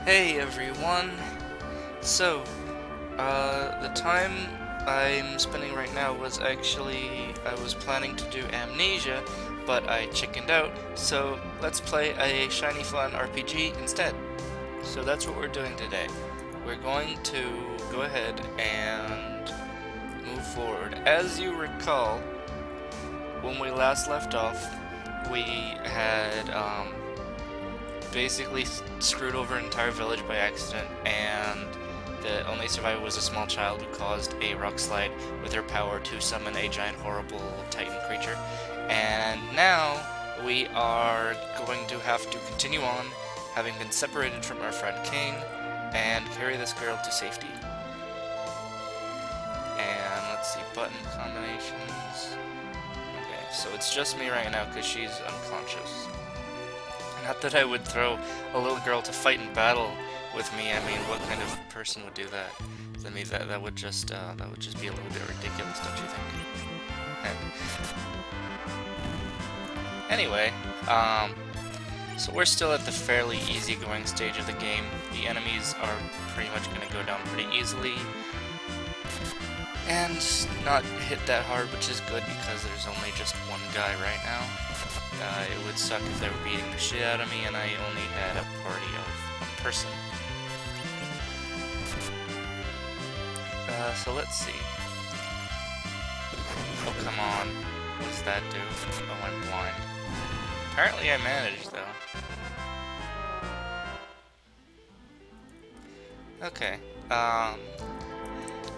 Hey everyone! So, the time I'm spending right now was actually, I was planning to do Amnesia, but I chickened out, so let's play a Shiny Fun RPG instead. So that's what we're doing today. We're going to go ahead and move forward. As you recall, when we last left off, we had, basically screwed over an entire village by accident, and the only survivor was a small child who caused a rock slide with her power to summon a giant horrible titan creature. And now we are going to have to continue on, having been separated from our friend Kane, and carry this girl to safety. And let's see, button combinations. Okay, so it's just me right now because she's unconscious. Not that I would throw a little girl to fight in battle with me. I mean, what kind of person would do that? I mean, that would just be a little bit ridiculous, don't you think? Anyway, so we're still at the fairly easygoing stage of the game. The enemies are pretty much going to go down pretty easily and not hit that hard, which is good because there's only just one guy right now. It would suck if they were beating the shit out of me and I only had a party of one person. So let's see. Oh, come on. What does that do? Oh, I'm blind. Apparently I managed, though. Okay.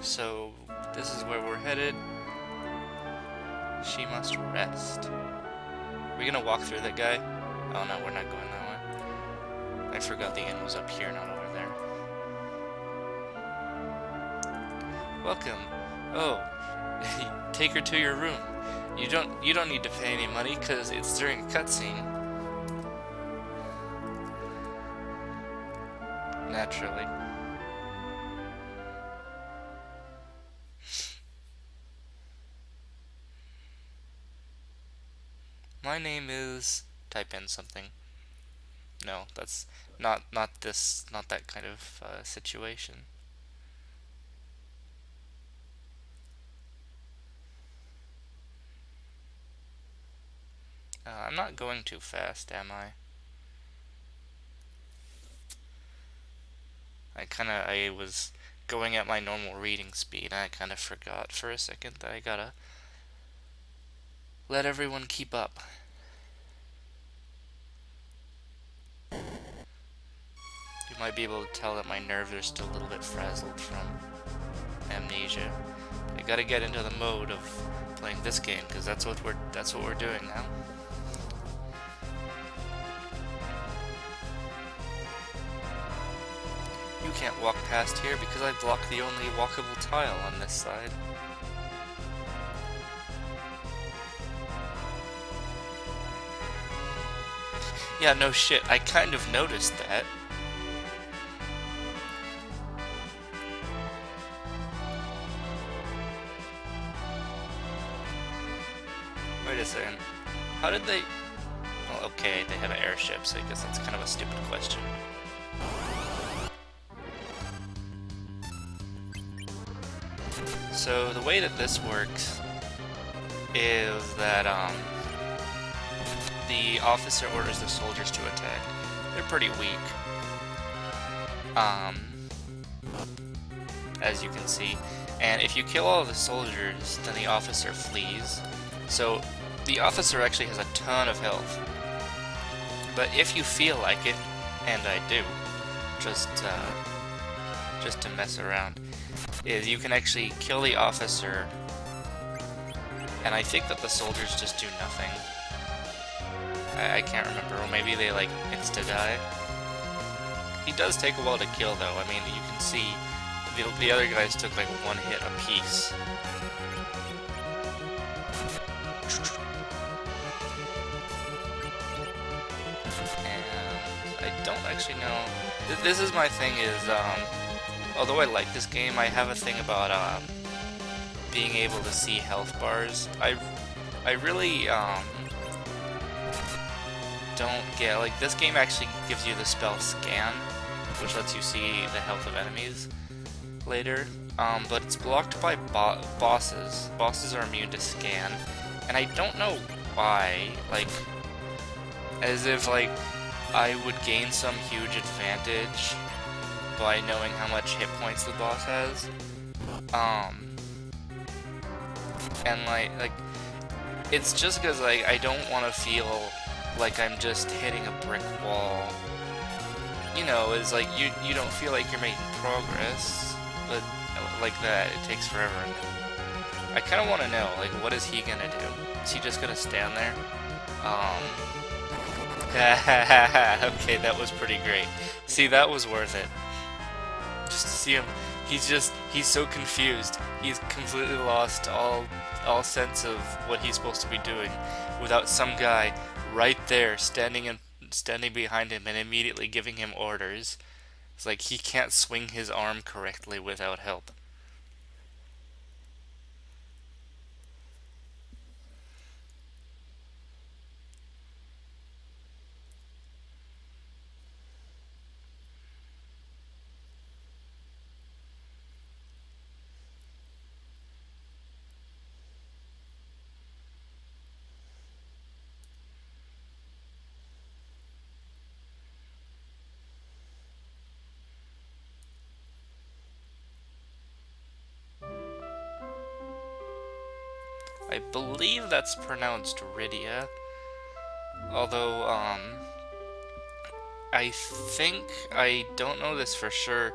So this is where we're headed. She must rest. Are we gonna walk through that guy? Oh no, we're not going that way. I forgot the inn was up here, not over there. Welcome. Oh, take her to your room. You don't need to pay any money because it's during a cutscene. Naturally. My name is... Type in something. No, that's not that kind of situation. I'm not going too fast, am I? I was going at my normal reading speed, and I kind of forgot for a second that I gotta let everyone keep up. You might be able to tell that my nerves are still a little bit frazzled from Amnesia. I gotta get into the mode of playing this game because that's what we're doing now. You can't walk past here because I blocked the only walkable tile on this side. Yeah, no shit, I kind of noticed that. Wait a second. How did they... Well, okay, they have an airship, so I guess that's kind of a stupid question. So the way that this works is that the officer orders the soldiers to attack. They're pretty weak, as you can see. And if you kill all of the soldiers, then the officer flees. So the officer actually has a ton of health. But if you feel like it, and I do, just to mess around, is you can actually kill the officer, and I think that the soldiers just do nothing. I can't remember, or maybe they like insta-die. He does take a while to kill though. I mean, you can see the other guys took like one hit apiece. And I don't actually know. This is my thing is, although I like this game, I have a thing about being able to see health bars. I really don't get, like, this game actually gives you the spell scan, which lets you see the health of enemies later. But it's blocked by bosses. Bosses are immune to scan, and I don't know why. Like, as if like I would gain some huge advantage by knowing how much hit points the boss has. And like it's just because like I don't want to feel like I'm just hitting a brick wall. You know, it's like you don't feel like you're making progress, but like that, it takes forever. I kind of want to know, like, what is he gonna do? Is he just gonna stand there? Okay, that was pretty great. See, that was worth it. Just to see him, he's so confused. He's completely lost all sense of what he's supposed to be doing, without some guy right there standing behind him and immediately giving him orders. It's like he can't swing his arm correctly without help. I believe that's pronounced Rydia. Although, I think, I don't know this for sure,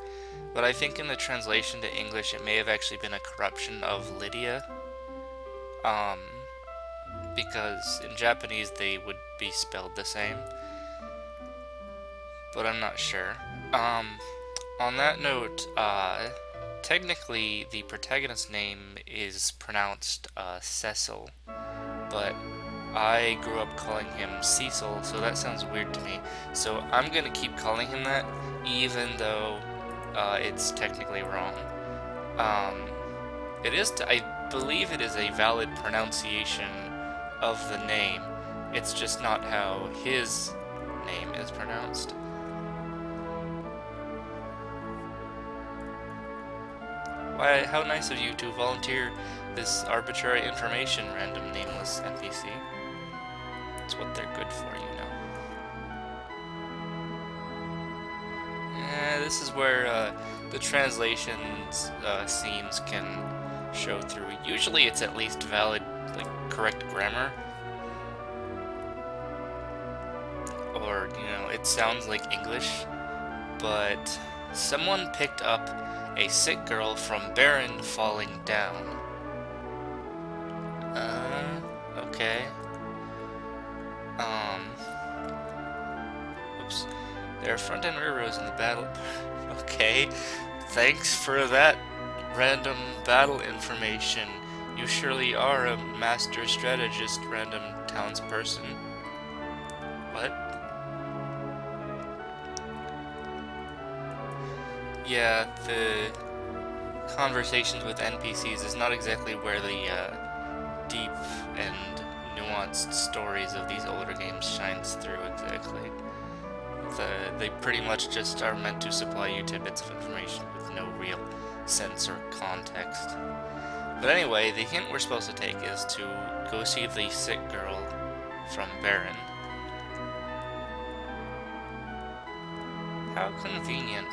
but I think in the translation to English it may have actually been a corruption of Lydia. Because in Japanese they would be spelled the same. But I'm not sure. On that note, technically the protagonist's name is pronounced Cecil, but I grew up calling him Cecil, so that sounds weird to me. So I'm gonna keep calling him that, even though it's technically wrong. I believe it is a valid pronunciation of the name. It's just not how his name is pronounced. Why, how nice of you to volunteer this arbitrary information, random nameless NPC. It's what they're good for, you know. This is where the translations seams can show through. Usually it's at least valid, like, correct grammar. Or, you know, it sounds like English, but someone picked up a sick girl from Baron falling down. Okay. Oops. There are front-end railroads in the battle. Okay. Thanks for that random battle information. You surely are a master strategist, random townsperson. What? Yeah, the conversations with NPCs is not exactly where the deep and nuanced stories of these older games shines through exactly. They pretty much just are meant to supply you tidbits of information with no real sense or context. But anyway, the hint we're supposed to take is to go see the sick girl from Baron. How convenient.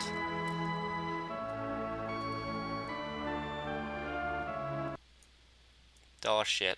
Oh shit.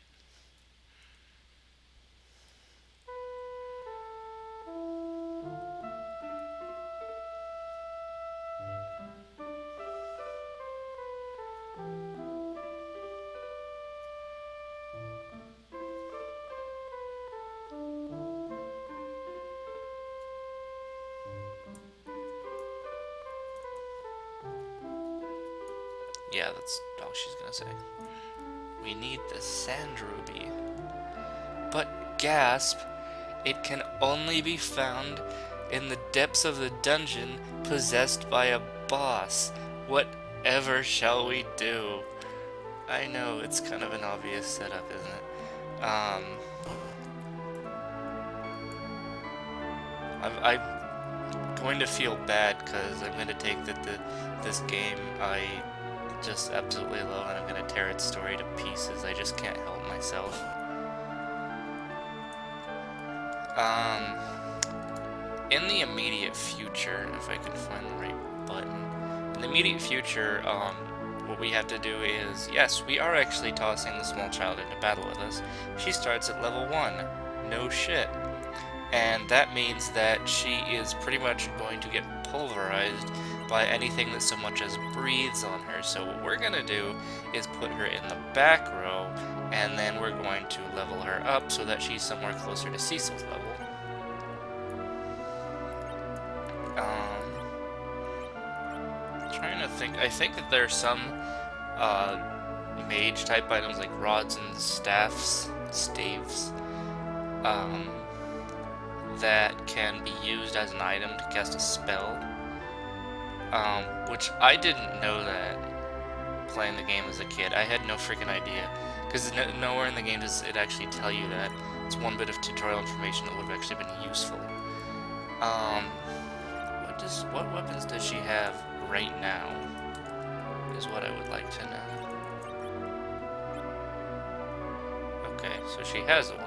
Yeah, that's all she's gonna say. We need the Sand Ruby. But, gasp, it can only be found in the depths of the dungeon possessed by a boss. Whatever shall we do? I know, it's kind of an obvious setup, isn't it? I'm going to feel bad because I'm going to take this game I just absolutely love, and I'm going to tear its story to pieces. I just can't help myself. In the immediate future, if I can find the right button, in the immediate future, what we have to do is, yes, we are actually tossing the small child into battle with us. She starts at level 1. No shit. And that means that she is pretty much going to get pulverized by anything that so much as breathes on her. So what we're going to do is put her in the back row, and then we're going to level her up so that she's somewhere closer to Cecil's level. Trying to think. I think that there are some mage type items like rods and staves, that can be used as an item to cast a spell, which I didn't know that playing the game as a kid. I had no freaking idea, because nowhere in the game does it actually tell you that. It's one bit of tutorial information that would have actually been useful. What weapons does she have right now is what I would like to know. Okay, so she has one.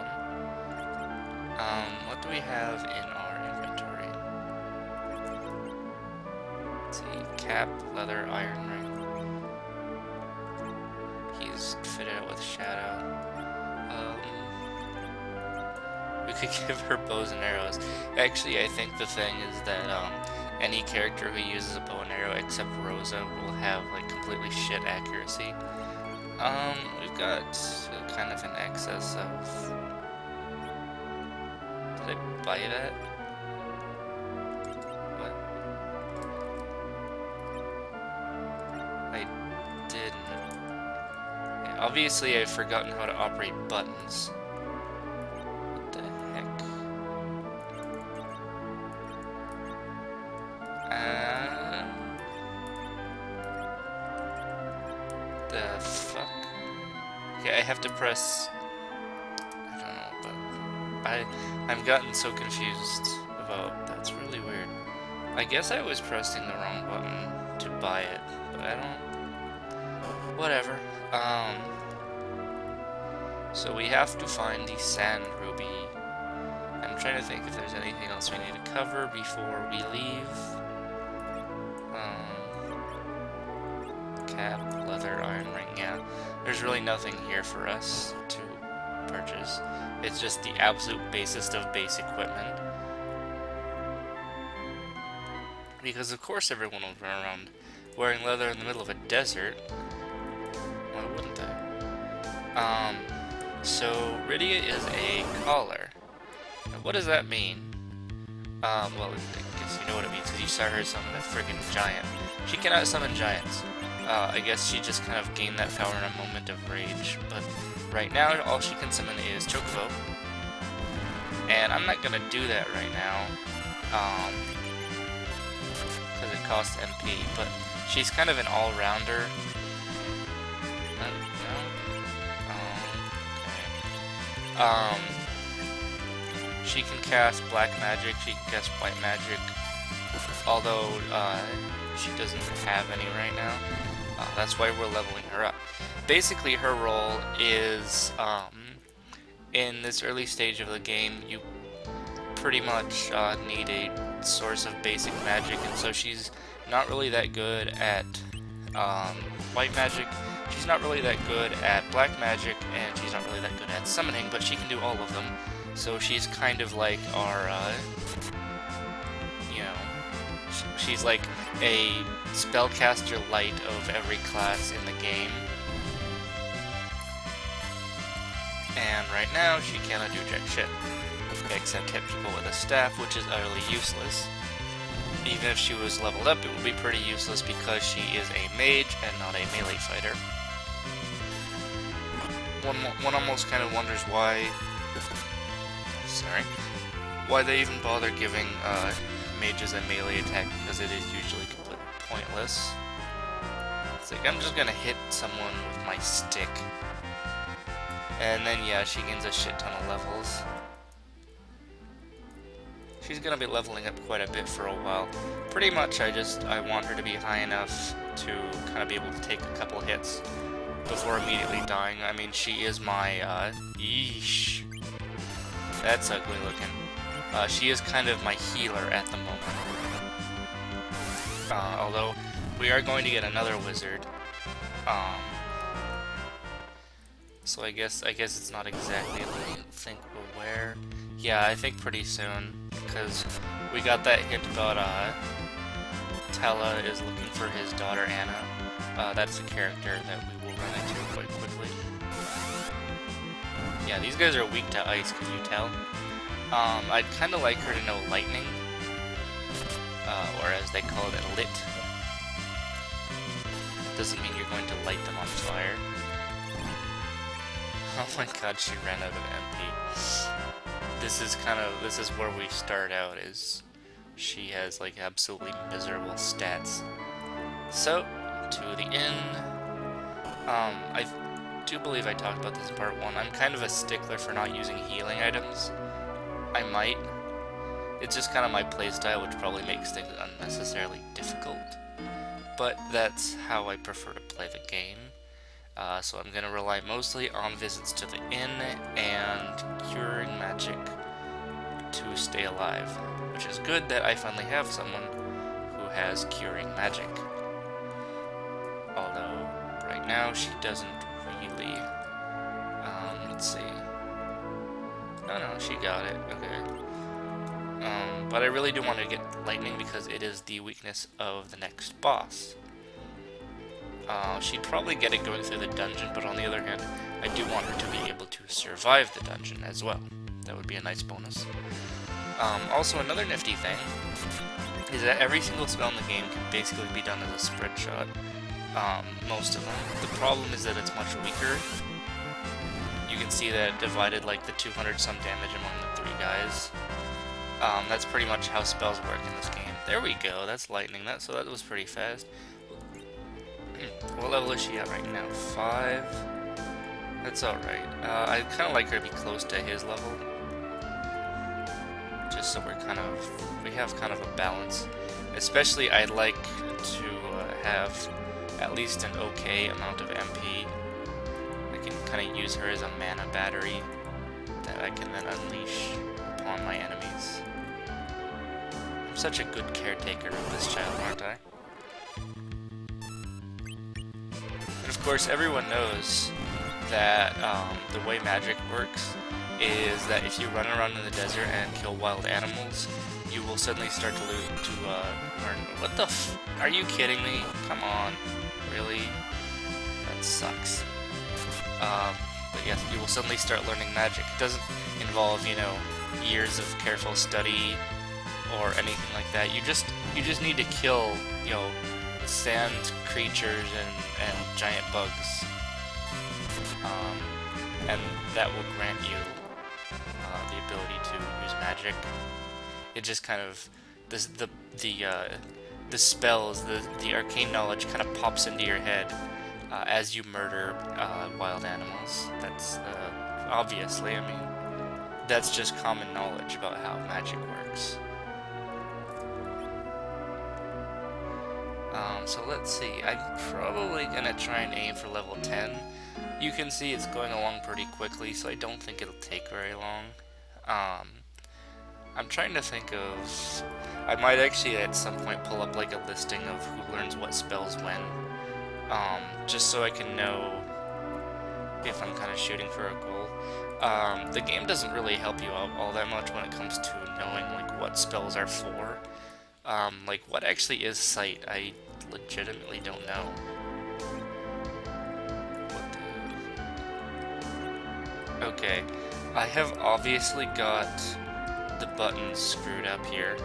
What do we have in our inventory? Let's see, cap, leather, iron ring. He's fitted out with shadow. We could give her bows and arrows. Actually, I think the thing is that, any character who uses a bow and arrow except Rosa will have like completely shit accuracy. We've got kind of an excess of. Did I buy that? What? I didn't. Yeah, obviously, I've forgotten how to operate buttons. What the heck? The fuck? Okay, I have to press. I don't know, but I've gotten so confused about. That's really weird. I guess I was pressing the wrong button to buy it, but I don't. Whatever. So we have to find the sand ruby. I'm trying to think if there's anything else we need to cover before we leave. Cap, leather, iron ring, yeah. There's really nothing here for us to purchase. It's just the absolute basest of base equipment. Because of course everyone will run around wearing leather in the middle of a desert. Why wouldn't they? So Rydia is a collar. Now, what does that mean? Well, I guess you know what it means because you saw her summon a friggin' giant. She cannot summon giants. I guess she just kind of gained that power in a moment of rage, but right now all she can summon is Chocobo. And I'm not gonna do that right now, because it costs MP, but she's kind of an all-rounder. Okay. She can cast black magic, she can cast white magic, although she doesn't have any right now. That's why we're leveling her up. Basically, her role is, in this early stage of the game, you pretty much need a source of basic magic, and so she's not really that good at white magic, she's not really that good at black magic, and she's not really that good at summoning, but she can do all of them. So she's kind of like our, you know, she's like a spellcaster light of every class in the game. And right now, she cannot do jack shit, except hit people with a staff, which is utterly useless. Even if she was leveled up, it would be pretty useless because she is a mage and not a melee fighter. One almost kind of wonders why they even bother giving mages a melee attack, because it is usually completely pointless. It's like, I'm just gonna hit someone with my stick. And then, yeah, she gains a shit ton of levels. she's gonna be leveling up quite a bit for a while. Pretty much, I want her to be high enough to kind of be able to take a couple hits before immediately dying. I mean, she is my, yeesh. That's ugly looking. She is kind of my healer at the moment. Although, we are going to get another wizard. So I guess it's not exactly, I think, where. Yeah, I think pretty soon, because we got that hint about, Tella is looking for his daughter Anna. That's a character that we will run into quite quickly. Yeah, these guys are weak to ice, can you tell? I'd kind of like her to know lightning, or as they call it, lit. Doesn't mean you're going to light them on fire. Oh my god, she ran out of MP. This is where we start out, is she has like absolutely miserable stats. So, to the inn. I do believe I talked about this in part 1. I'm kind of a stickler for not using healing items. I might. It's just kind of my playstyle, which probably makes things unnecessarily difficult. But that's how I prefer to play the game. So I'm going to rely mostly on visits to the inn and curing magic to stay alive, which is good that I finally have someone who has curing magic. Although, right now she doesn't really. Let's see. Oh no, she got it. Okay. But I really do want to get lightning because it is the weakness of the next boss. She'd probably get it going through the dungeon, but on the other hand, I do want her to be able to survive the dungeon as well. That would be a nice bonus. Also, another nifty thing is that every single spell in the game can basically be done as a spread shot. Most of them. The problem is that it's much weaker. You can see that it divided like the 200 some damage among the 3 guys. That's pretty much how spells work in this game. There we go, that's lightning. So that was pretty fast. What level is she at right now? 5? That's alright. I kind of like her to be close to his level. Just so we have kind of a balance. Especially, I'd like to have at least an okay amount of MP. I can kind of use her as a mana battery that I can then unleash upon my enemies. I'm such a good caretaker of this child, aren't I? And of course, everyone knows that the way magic works is that if you run around in the desert and kill wild animals, you will suddenly start to learn. What the f? Are you kidding me? Come on. Really? That sucks. But yes, you will suddenly start learning magic. It doesn't involve, years of careful study or anything like that. You just need to kill, sand creatures and giant bugs. And that will grant you the ability to use magic. It just kind of the spells, the arcane knowledge kind of pops into your head as you murder wild animals. That's obviously, I mean, that's just common knowledge about how magic works. So let's see, I'm probably gonna try and aim for level 10. You can see it's going along pretty quickly, so I don't think it'll take very long. I'm trying to think of... I might actually at some point pull up like a listing of who learns what spells when. Just so I can know if I'm kind of shooting for a goal. The game doesn't really help you out all that much when it comes to knowing like what spells are for. Like what actually is sight, I legitimately don't know. Okay, I have obviously got the buttons screwed up here,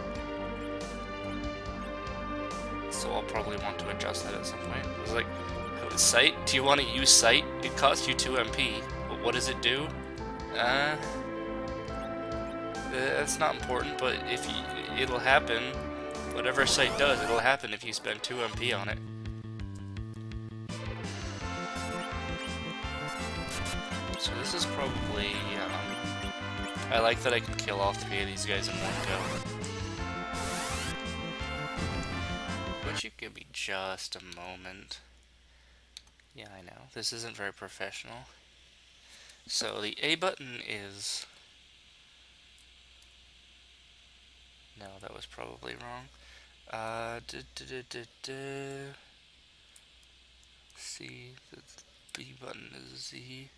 so I'll probably want to adjust that at some point. I was like, sight? Do you want to use sight? It costs you 2 MP. But what does it do? That's not important, but it'll happen. Whatever sight does, it'll happen if you spend 2 MP on it. So this is probably I like that I can kill all 3 of these guys in one go. Would you give me just a moment? Yeah, I know. This isn't very professional. So the A button is... No, that was probably wrong. C, the B button is Z.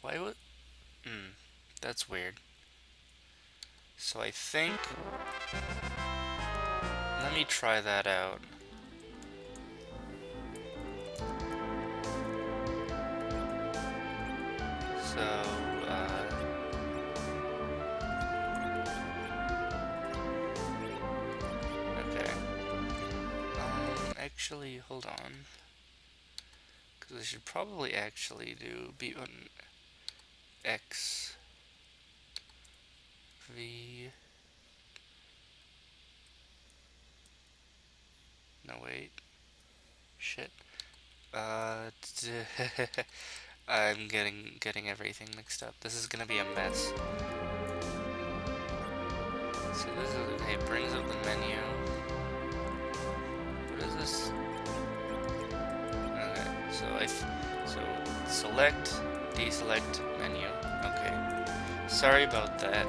Why would... that's weird. So I think... Let me try that out. So, okay. Actually, hold on. Because I should probably actually do B button X V. No, wait. Shit. I'm getting everything mixed up. This is gonna be a mess. So this is, hey, it brings up the menu. What is this? Okay, so select, deselect menu. Okay. Sorry about that.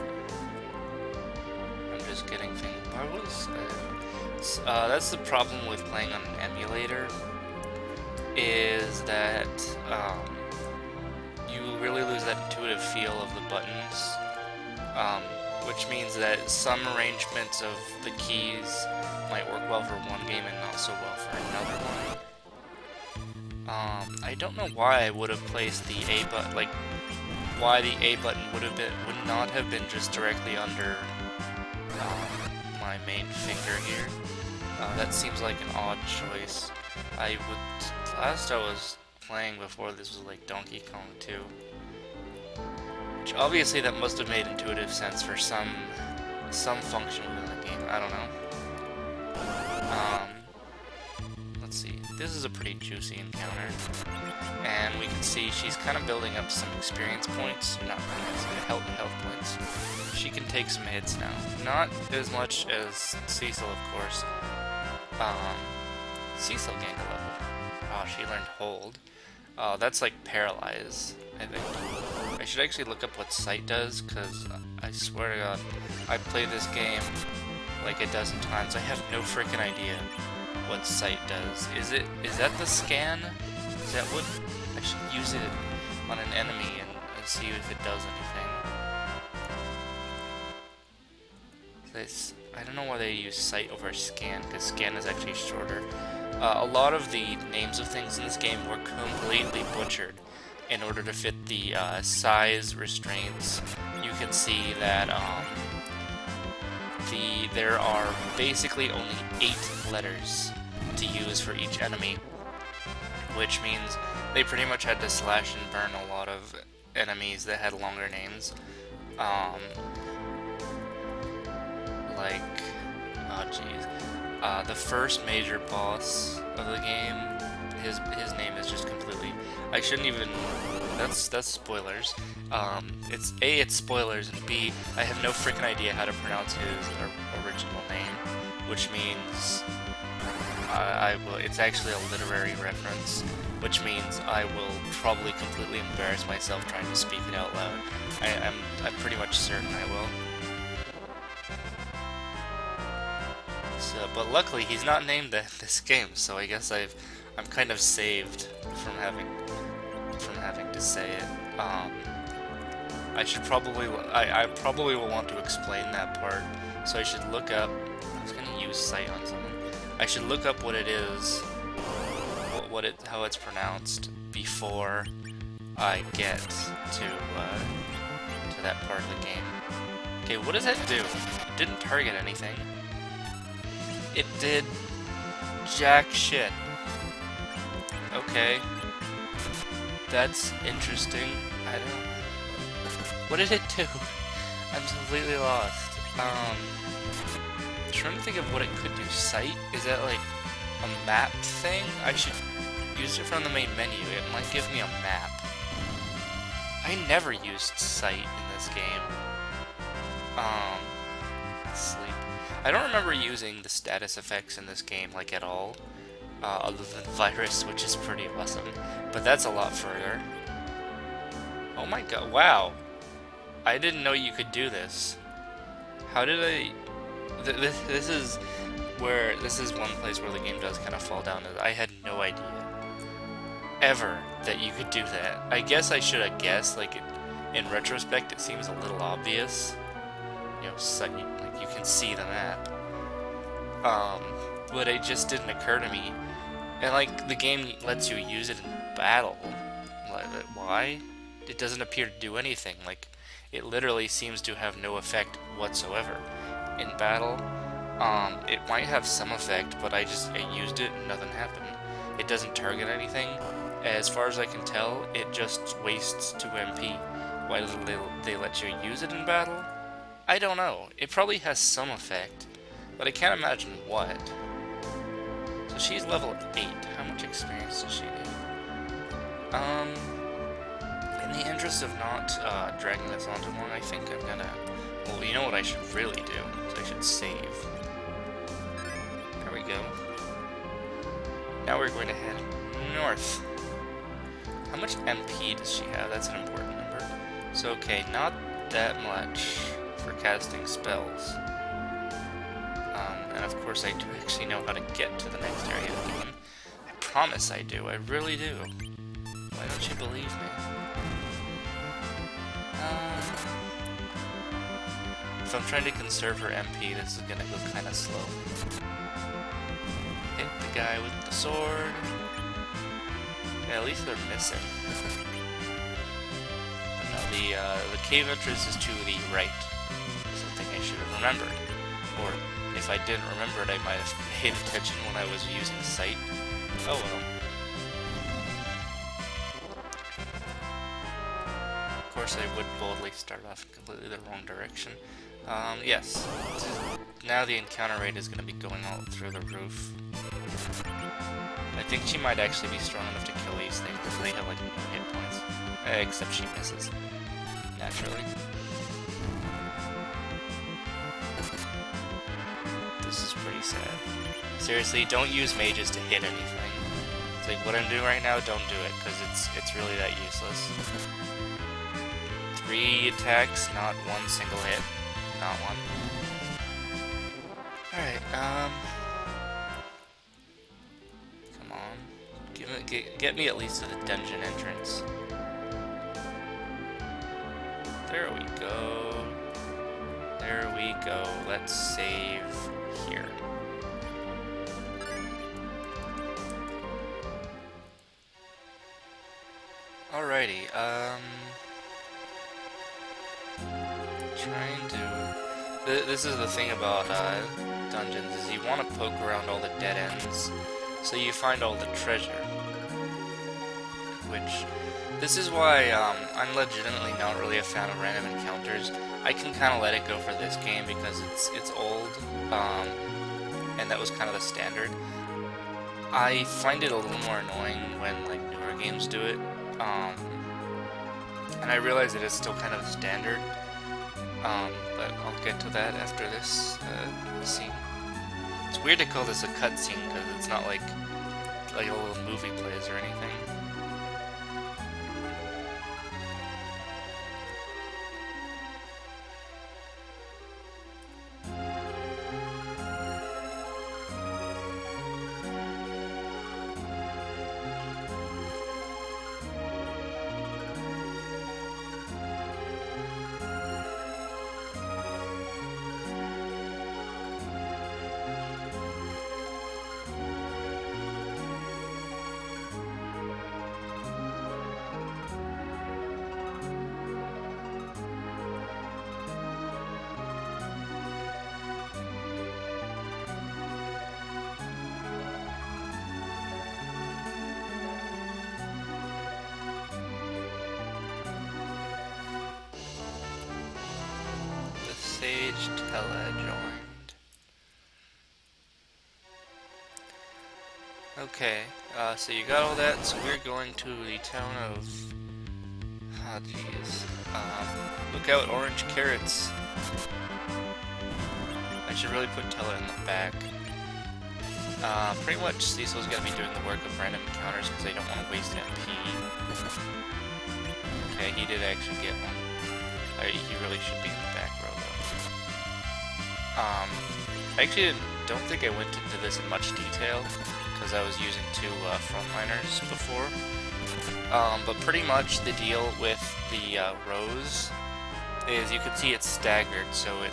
I'm just getting things. Why was that's the problem with playing on an emulator, is that you really lose that intuitive feel of the buttons, which means that some arrangements of the keys might work well for one game and not so well for another one. I don't know why I would have placed the A button, like why the A button would not have been just directly under my main finger here. That seems like an odd choice. Last I was playing before this was like Donkey Kong 2. Which obviously that must have made intuitive sense for some function within the game. I don't know. Let's see. This is a pretty juicy encounter. And we can see she's kind of building up some experience points. Not points, health points. She can take some hits now. Not as much as Cecil, of course. Cecil gained a level. Oh, she learned hold. Oh, that's like paralyze, I think. I should actually look up what sight does, because I swear to God, I played this game like a dozen times. I have no freaking idea what sight does. Is that the scan? Is that what? I should use it on an enemy and see if it does anything. I don't know why they use sight over scan, because scan is actually shorter. A lot of the names of things in this game were completely butchered in order to fit the size restraints. You can see that there are basically only 8 letters to use for each enemy, which means they pretty much had to slash and burn a lot of enemies that had longer names. Like, oh jeez, the first major boss of the game, his name is just completely, I shouldn't even, that's spoilers. It's spoilers, and B, I have no freaking idea how to pronounce his original name, which means it's actually a literary reference, which means I will probably completely embarrass myself trying to speak it out loud. I'm pretty much certain I will. But luckily he's not named this game, so I guess I'm kind of saved from having to say it. I probably will want to explain that part, so I should look up. I was gonna use sight on something. I should look up what it is, how it's pronounced before I get to that part of the game. Okay, what does that do? It didn't target anything. It did jack shit. Okay. That's interesting. I don't... What did it do? I'm completely lost. I'm trying to think of what it could do. Sight? Is that like a map thing? I should use it from the main menu. It might give me a map. I never used sight in this game. Sleep. I don't remember using the status effects in this game, like, at all. Other than Virus, which is pretty awesome. But that's a lot further. Oh my god, wow. I didn't know you could do this. How did I... This is one place where the game does kind of fall down. I had no idea ever that you could do that. I guess I should have guessed. Like, in retrospect, it seems a little obvious. You know, suddenly, like, you can see the map. But it just didn't occur to me. And, like, the game lets you use it in battle. Like, why? It doesn't appear to do anything. Like, it literally seems to have no effect whatsoever. In battle, it might have some effect, but I used it and nothing happened. It doesn't target anything. As far as I can tell, it just wastes 2 MP. Why do they let you use it in battle? I don't know. It probably has some effect, but I can't imagine what. So she's level 8. How much experience does she need? In the interest of not dragging this on too long, I think I'm gonna... Well, you know what I should really do? I should save. There we go. Now we're going to head north. How much MP does she have? That's an important number. So, okay, not that much for casting spells. And of course I do actually know how to get to the next area of the game. I promise I do. I really do. Why don't you believe me? If I'm trying to conserve her MP, this is gonna go kind of slow. Hit the guy with the sword. Yeah, at least they're missing. But no, the cave entrance is to the right. Something I should have remembered. Or, if I didn't remember it, I might have paid attention when I was using sight. Oh well. Of course, I would boldly start off in completely the wrong direction. Yes. Now the encounter rate is going to be going all through the roof. I think she might actually be strong enough to kill these things because they have like no hit points. Except she misses. Naturally. This is pretty sad. Seriously, don't use mages to hit anything. It's like what I'm doing right now, don't do it, because it's really that useless. 3 attacks, not 1 single hit. Not one. Alright, come on. Get me at least to the dungeon entrance. There we go. There we go. Let's save here. Alrighty, trying to... This is the thing about dungeons, is you want to poke around all the dead ends, so you find all the treasure. Which, this is why I'm legitimately not really a fan of random encounters. I can kind of let it go for this game because it's old, and that was kind of the standard. I find it a little more annoying when like newer games do it, and I realize it is still kind of standard. But I'll get to that after this scene. It's weird to call this a cutscene because it's not like a little movie plays or anything. Sage Tella joined. Okay, so you got all that, so we're going to the town of Ah, jeez. Look out, orange carrots. I should really put Teller in the back. Pretty much Cecil's gonna be doing the work of random encounters because they don't want to waste MP. Okay, he did actually get one. He really should be in the back row though. I actually don't think I went into this in much detail because I was using two frontliners before. But pretty much the deal with the rows is you can see it's staggered, so you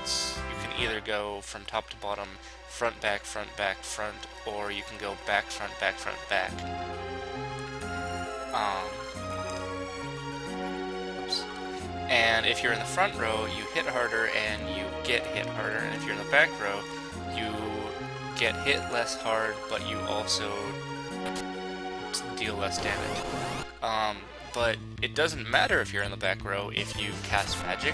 can either go from top to bottom, front, back, front, or you can go back, front, back. Oops. And if you're in the front row, you hit harder and you get hit harder, and if you're in the back row, you get hit less hard, but you also deal less damage. But it doesn't matter if you're in the back row if you cast magic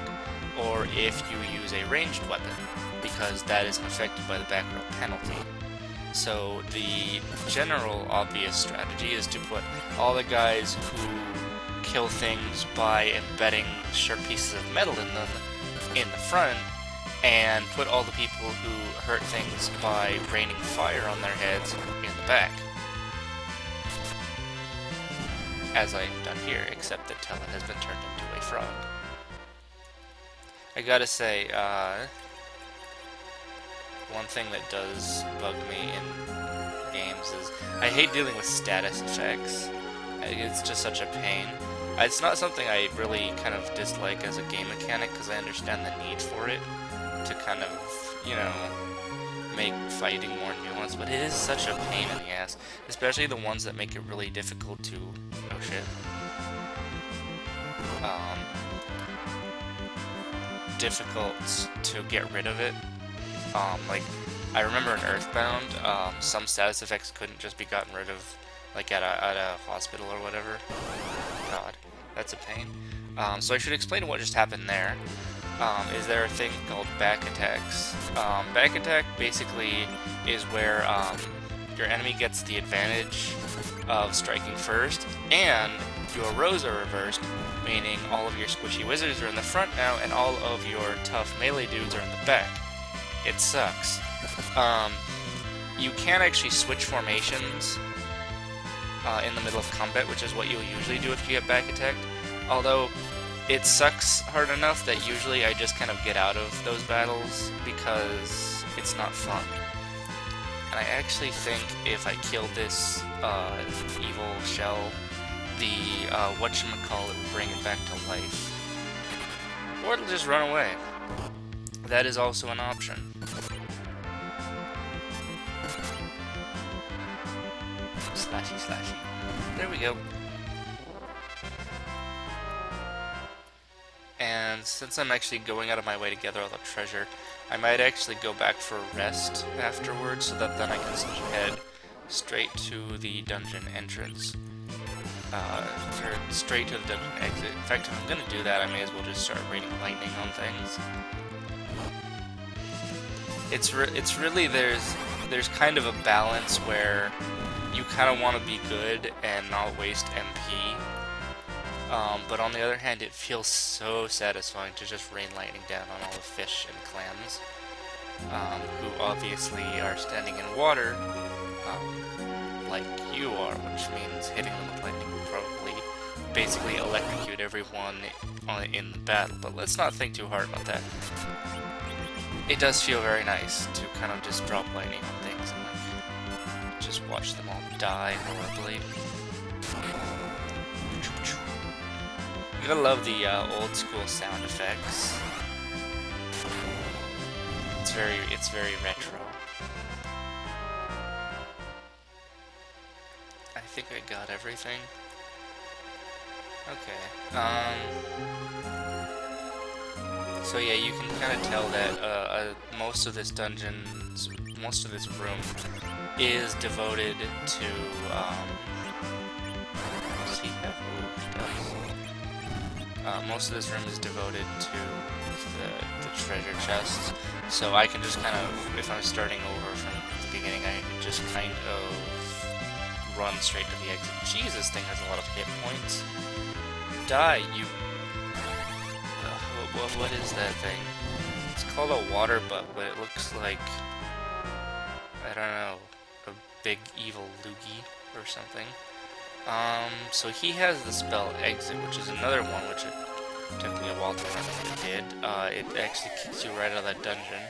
or if you use a ranged weapon, because that isn't affected by the back row penalty. So the general obvious strategy is to put all the guys who kill things by embedding sharp pieces of metal in them in the front, and put all the people who hurt things by raining fire on their heads in the back. As I've done here, except that Talon has been turned into a frog. I gotta say, one thing that does bug me in games is I hate dealing with status effects. It's just such a pain. It's not something I really kind of dislike as a game mechanic because I understand the need for it to kind of, you know, make fighting more nuanced, but it is such a pain in the ass, especially the ones that make it really difficult to, oh shit, difficult to get rid of it. Like, I remember in Earthbound, some status effects couldn't just be gotten rid of, like at a hospital or whatever. God, that's a pain. So I should explain what just happened there. Is there a thing called back attacks. Back attack basically is where your enemy gets the advantage of striking first, and your rows are reversed, meaning all of your squishy wizards are in the front now, and all of your tough melee dudes are in the back. It sucks. You can actually switch formations in the middle of combat, which is what you'll usually do if you get back attacked, although it sucks hard enough that usually I just kind of get out of those battles because it's not fun. And I actually think if I kill this evil shell, the whatchamacallit will bring it back to life. Or it'll just run away. That is also an option. Slashy, slashy. There we go. And since I'm actually going out of my way to gather all the treasure, I might actually go back for a rest afterwards, so that then I can head straight to the dungeon entrance. Or straight to the dungeon exit. In fact, if I'm gonna do that, I may as well just start raining lightning on things. It's really, there's kind of a balance where you kind of want to be good and not waste MP. But on the other hand, it feels so satisfying to just rain lightning down on all the fish and clams, who obviously are standing in water, like you are, which means hitting them with lightning will probably basically electrocute everyone in the battle. But let's not think too hard about that. It does feel very nice to kind of just drop lightning on things and like just watch them all die horribly. You gotta love the old school sound effects. It's very retro. I think I got everything. Okay. So yeah, you can kind of tell that most of this room is devoted to most of this room is devoted to the treasure chests, so I can just kind of, if I'm starting over from the beginning, I can just kind of run straight to the exit. Jeez, this thing has a lot of hit points. Die, you what is that thing? It's called a water bug, but it looks like, I don't know, a big evil loogie or something. So he has the spell Exit, which is another one which it took me a while to learn what it did. It actually kicks you right out of that dungeon.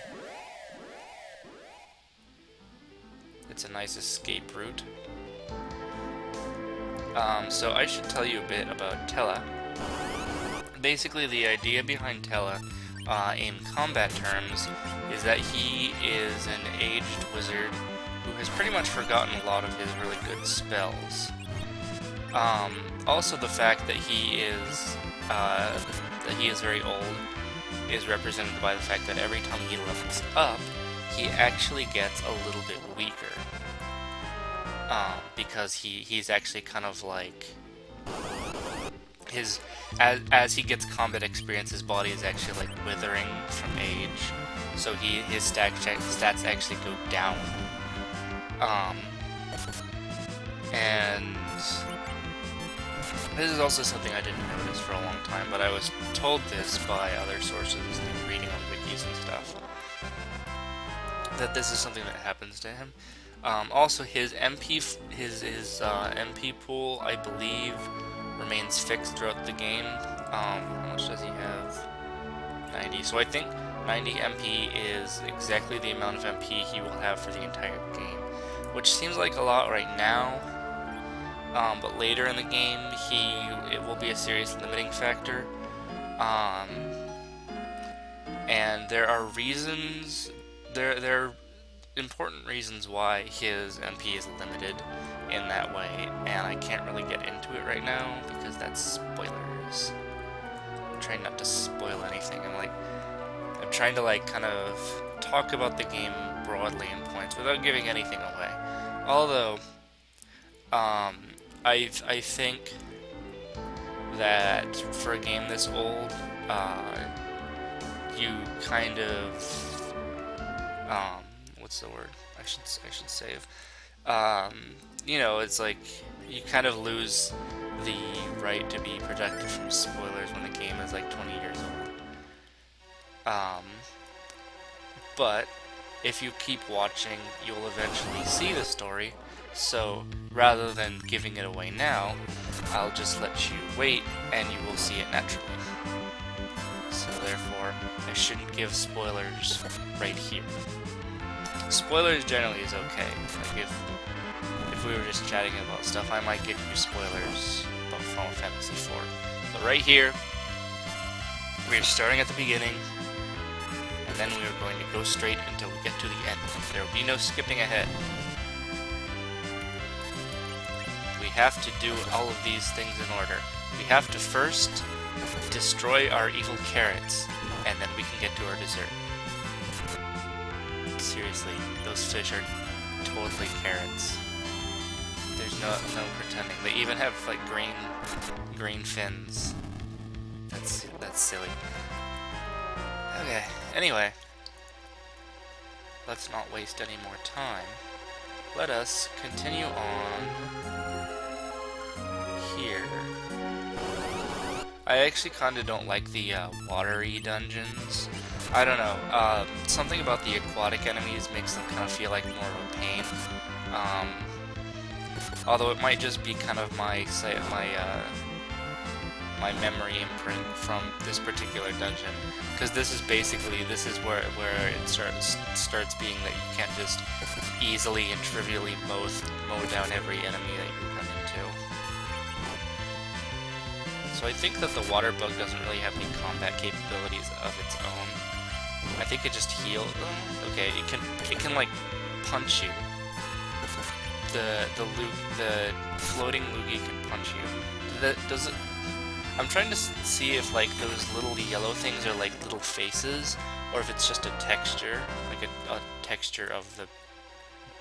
It's a nice escape route. So I should tell you a bit about Tellah. Basically, the idea behind Tellah, in combat terms, is that he is an aged wizard who has pretty much forgotten a lot of his really good spells. Also, the fact that he is very old is represented by the fact that every time he levels up, he actually gets a little bit weaker. Because he's actually kind of like as he gets combat experience, his body is actually like withering from age, so his stats actually go down. And this is also something I didn't notice for a long time, but I was told this by other sources, like reading on wikis and stuff, that this is something that happens to him. Also, his MP pool, I believe, remains fixed throughout the game. How much does he have? 90. So I think 90 MP is exactly the amount of MP he will have for the entire game, which seems like a lot right now. But later in the game, it will be a serious limiting factor. And there are reasons. There are important reasons why his MP is limited in that way, and I can't really get into it right now because that's spoilers. I'm trying not to spoil anything. I'm trying to like kind of talk about the game broadly in points without giving anything away. Although, I think that for a game this old, you kind of what's the word? I should save. You know, it's like you kind of lose the right to be protected from spoilers when the game is like 20 years old. But if you keep watching, you'll eventually see the story. So rather than giving it away now, I'll just let you wait and you will see it naturally. So therefore, I shouldn't give spoilers right here. Spoilers generally is okay. Like if we were just chatting about stuff, I might give you spoilers about Final Fantasy IV. But right here, we're starting at the beginning, and then we are going to go straight until we get to the end. There will be no skipping ahead. We have to do all of these things in order. We have to first destroy our evil carrots, and then we can get to our dessert. Seriously, those fish are totally carrots. There's no pretending. They even have like green fins. That's silly. Okay. Anyway, let's not waste any more time. Let us continue on here. I actually kinda don't like the watery dungeons. I don't know, something about the aquatic enemies makes them kind of feel like more of a pain. Although it might just be kind of my memory imprint from this particular dungeon, because this is where it starts being that you can't just easily and trivially mow down every enemy that you come into. So I think that the water bug doesn't really have any combat capabilities of its own. I think it just heals. Okay, it can like punch you. The floating loogie can punch you. Does it? I'm trying to see if like those little yellow things are like little faces, or if it's just a texture, like a texture of the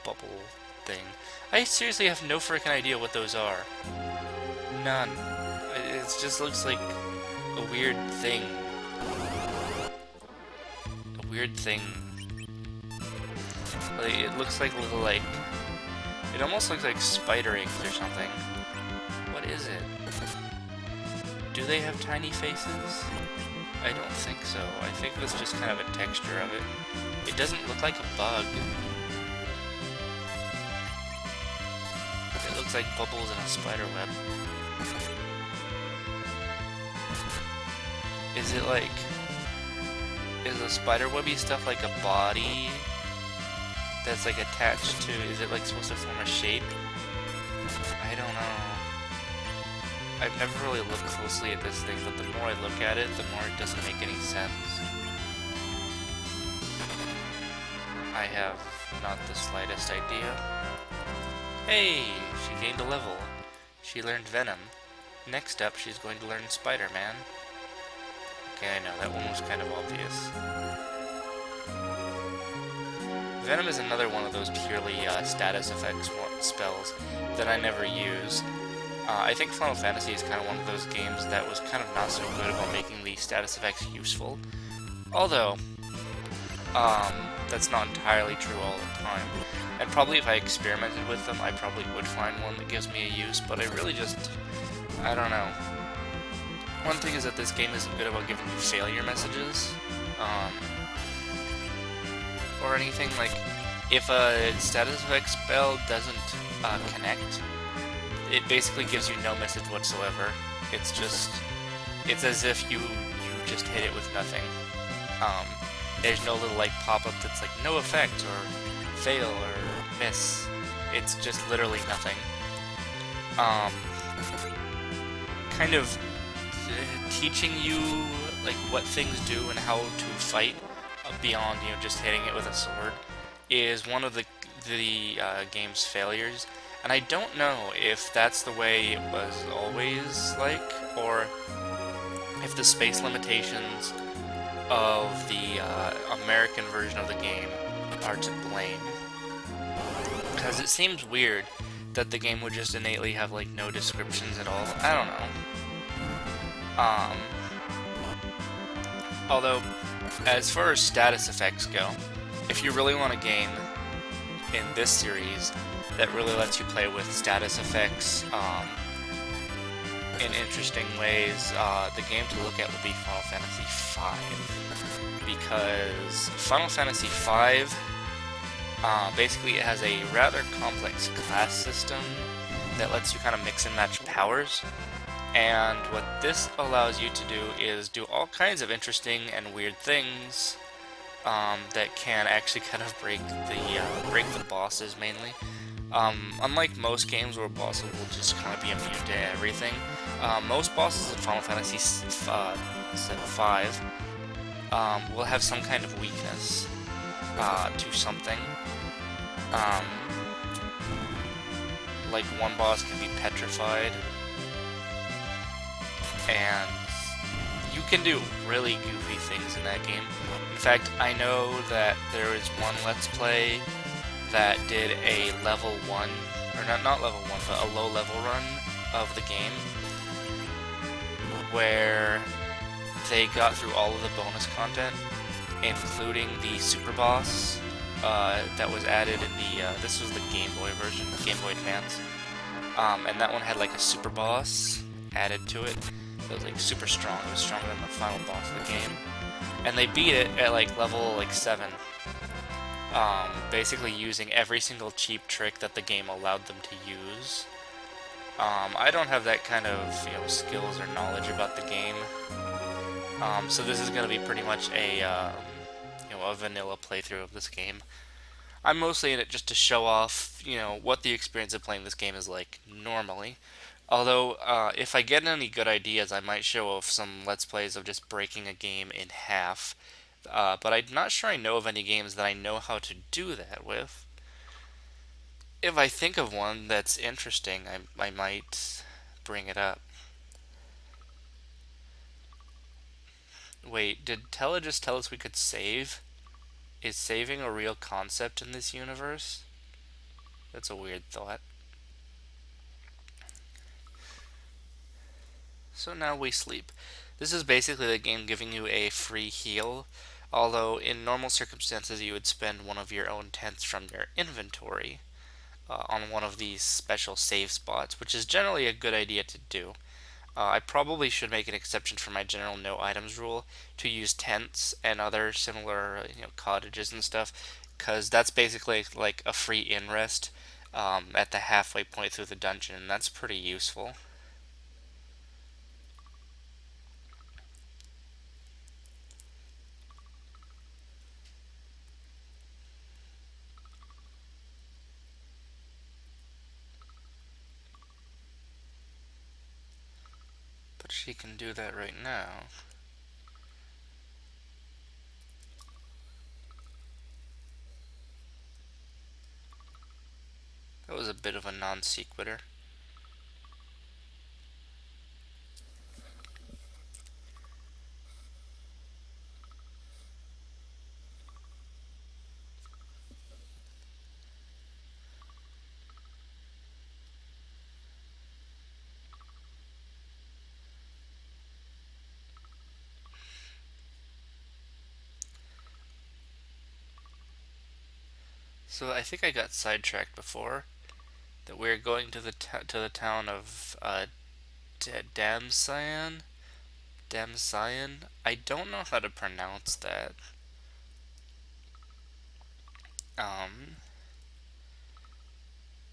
bubble thing. I seriously have no freaking idea what those are. None. It just looks like a weird thing. A weird thing. Like, it looks like little like. It almost looks like spider eggs or something. What is it? Do they have tiny faces? I don't think so. I think it was just kind of a texture of it. It doesn't look like a bug. It looks like bubbles in a spider web. Is it like... Is the spider webby stuff like a body that's like attached to... Is it like supposed to form a shape? I don't know. I've never really looked closely at this thing, but the more I look at it, the more it doesn't make any sense. I have not the slightest idea. Hey! She gained a level. She learned Venom. Next up, she's going to learn Spider-Man. Okay, I know, that one was kind of obvious. Venom is another one of those purely status effects spells that I never use. I think Final Fantasy is kind of one of those games that was kind of not so good about making the status effects useful. Although, that's not entirely true all the time. And probably if I experimented with them, I probably would find one that gives me a use, but I really just... I don't know. One thing is that this game isn't good about giving you failure messages. Or anything, like, if a status effect spell doesn't connect, it basically gives you no message whatsoever. It's just... It's as if you just hit it with nothing. There's no little, like, pop-up that's like, no effect, or fail, or miss. It's just literally nothing. Kind of teaching you, like, what things do and how to fight beyond, you know, just hitting it with a sword is one of the game's failures. And I don't know if that's the way it was always like, or if the space limitations of the American version of the game are to blame. Because it seems weird that the game would just innately have, like, no descriptions at all. I don't know. Although, as far as status effects go, if you really want a game in this series that really lets you play with status effects in interesting ways, the game to look at would be Final Fantasy V. Because Final Fantasy V, basically it has a rather complex class system that lets you kind of mix and match powers. And what this allows you to do is do all kinds of interesting and weird things that can actually kind of break the bosses mainly. Unlike most games where bosses will just kind of be immune to everything, most bosses in Final Fantasy V will have some kind of weakness to something. Like one boss can be petrified, and you can do really goofy things in that game. In fact, I know that there is one Let's Play that did a level 1, or not level 1, but a low level run of the game, where they got through all of the bonus content, including the super boss that was added in the, this was the Game Boy version, Game Boy Advance, and that one had like a super boss added to it. It was like super strong. It was stronger than the final boss of the game, and they beat it at like level like 7. Basically using every single cheap trick that the game allowed them to use. I don't have that kind of, you know, skills or knowledge about the game, so this is going to be pretty much a, you know, a vanilla playthrough of this game. I'm mostly in it just to show off, you know, what the experience of playing this game is like normally. Although, if I get any good ideas, I might show off some Let's Plays of just breaking a game in half. But I'm not sure I know of any games that I know how to do that with. If I think of one that's interesting, I might bring it up. Wait, did Tella just tell us we could save? Is saving a real concept in this universe? That's a weird thought. So now we sleep. This is basically the game giving you a free heal, although in normal circumstances you would spend one of your own tenths from your inventory on one of these special save spots, which is generally a good idea to do. I probably should make an exception for my general no items rule to use tents and other similar, cottages and stuff, because that's basically like a free in rest at the halfway point through the dungeon, and that's pretty useful. But she can do that right now. That was a bit of a non sequitur. So I think I got sidetracked before that we're going to the town of Damsayan. Damsayan. I don't know how to pronounce that. Um,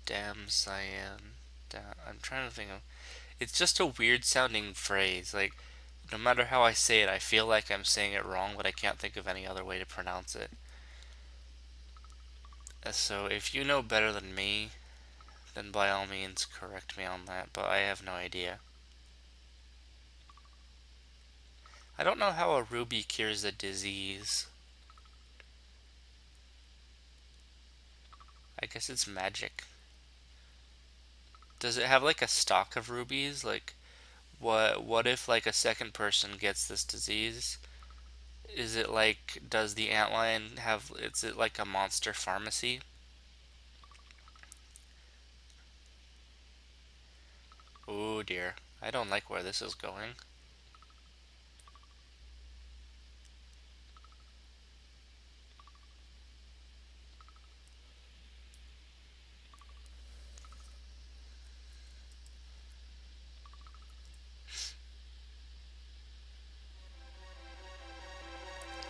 Damsayan. I'm trying to think of. It's just a weird sounding phrase. Like, no matter how I say it, I feel like I'm saying it wrong, but I can't think of any other way to pronounce it. So if you know better than me, then by all means correct me on that, but I have no idea. I don't know how a ruby cures a disease. I guess it's magic. Does it have like a stock of rubies? Like, what if like a second person gets this disease? Is it like, does the antlion have, is it like a monster pharmacy? Oh dear, I don't like where this is going.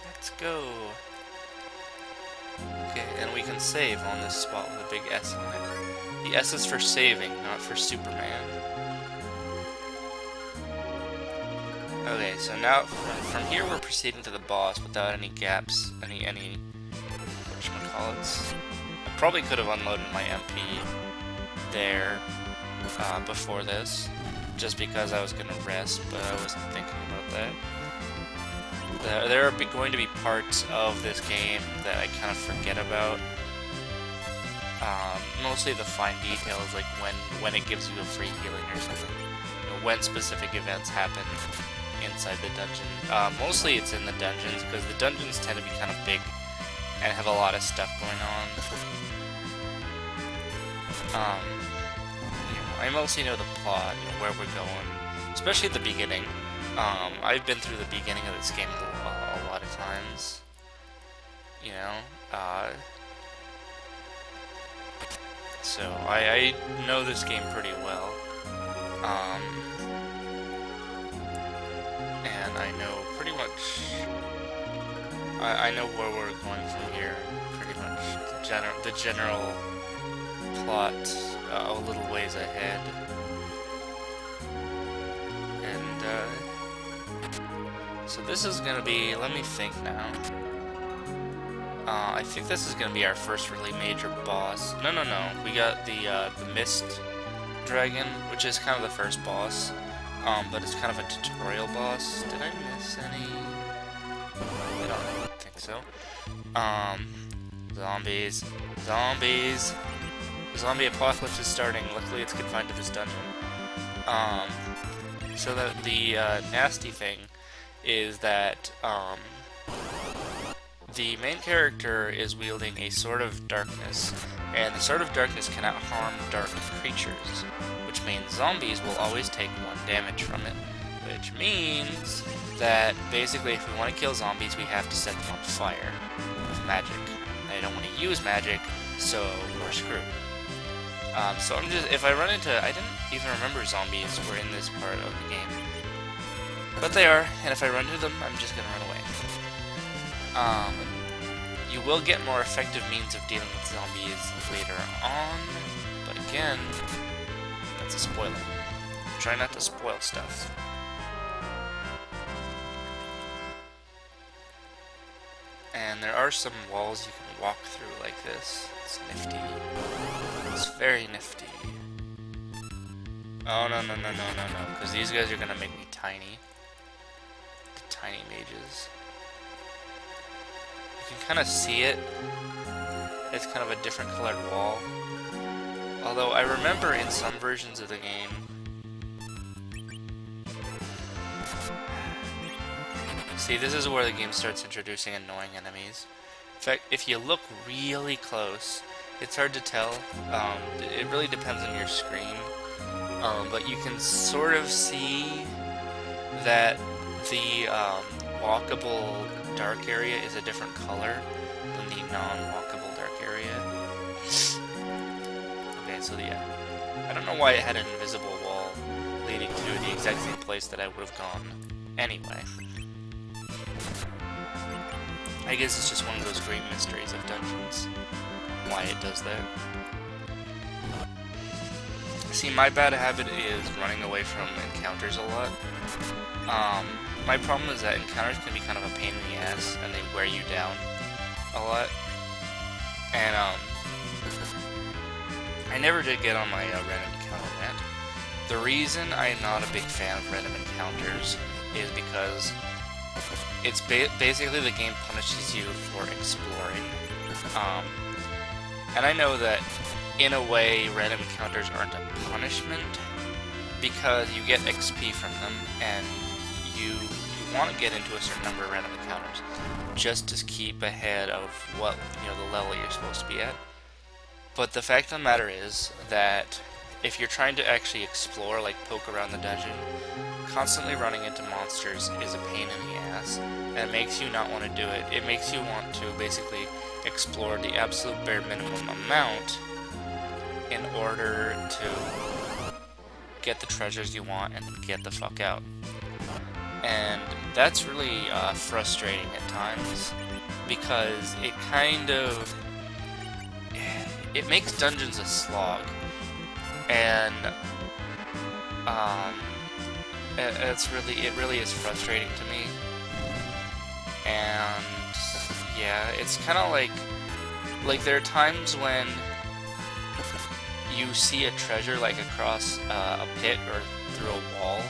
Let's go. Okay, and we can save on this spot with a big S on it. The S is for saving, not for Superman. Okay, so now from here we're proceeding to the boss without any gaps, any whatchamacallits. I probably could have unloaded my MP there before this, just because I was gonna rest, but I wasn't thinking about that. There are going to be parts of this game that I kind of forget about. Mostly the fine details, like when it gives you a free healing or something. When specific events happen inside the dungeon. Mostly it's in the dungeons, because the dungeons tend to be kind of big and have a lot of stuff going on. I mostly know the plot, where we're going, especially at the beginning. I've been through the beginning of this game a lot of times. So I know this game pretty well. And I know pretty much. I know where we're going from here. Pretty much the general plot a little ways ahead. And so this is gonna be. Let me think now. I think this is gonna be our first really major boss. No. We got the Mist Dragon, which is kind of the first boss. But it's kind of a tutorial boss. Did I miss any? I don't think so. Zombies. The zombie apocalypse is starting. Luckily, it's confined to this dungeon. So the nasty thing is that the main character is wielding a Sword of Darkness, and the Sword of Darkness cannot harm dark creatures, which means zombies will always take 1 damage from it, which means that basically if we want to kill zombies, we have to set them on fire with magic. I don't want to use magic, so we're screwed. So I'm just, if I run into, I didn't even remember zombies were in this part of the game. But they are, and if I run into them, I'm just gonna run away. You will get more effective means of dealing with zombies later on, but again, that's a spoiler. Try not to spoil stuff. And there are some walls you can walk through like this. It's nifty. It's very nifty. Oh, no, because these guys are gonna make me tiny. The tiny mages. You can kind of see it. It's kind of a different colored wall. Although I remember in some versions of the game, see, this is where the game starts introducing annoying enemies. In fact, if you look really close, it's hard to tell. It really depends on your screen. But you can sort of see that the walkable dark area is a different color than the non-walkable dark area. Okay, so yeah. I don't know why it had an invisible wall leading to the exact same place that I would have gone anyway. I guess it's just one of those great mysteries of dungeons, why it does that. See, my bad habit is running away from encounters a lot. My problem is that encounters can be kind of a pain in the ass, and they wear you down a lot. And, I never did get on my random encounter rant. The reason I'm not a big fan of random encounters is because it's basically the game punishes you for exploring. And I know that in a way random encounters aren't a punishment because you get XP from them and you want to get into a certain number of random encounters just to keep ahead of what, you know, the level you're supposed to be at. But the fact of the matter is that if you're trying to actually explore, like poke around the dungeon, constantly running into monsters is a pain in the ass, and it makes you not want to do it. It makes you want to basically explore the absolute bare minimum amount in order to get the treasures you want and get the fuck out. And that's really frustrating at times, because it kind of... it makes dungeons a slog. And it really is frustrating to me. And yeah, it's kind of like there are times when you see a treasure like across a pit or through a wall,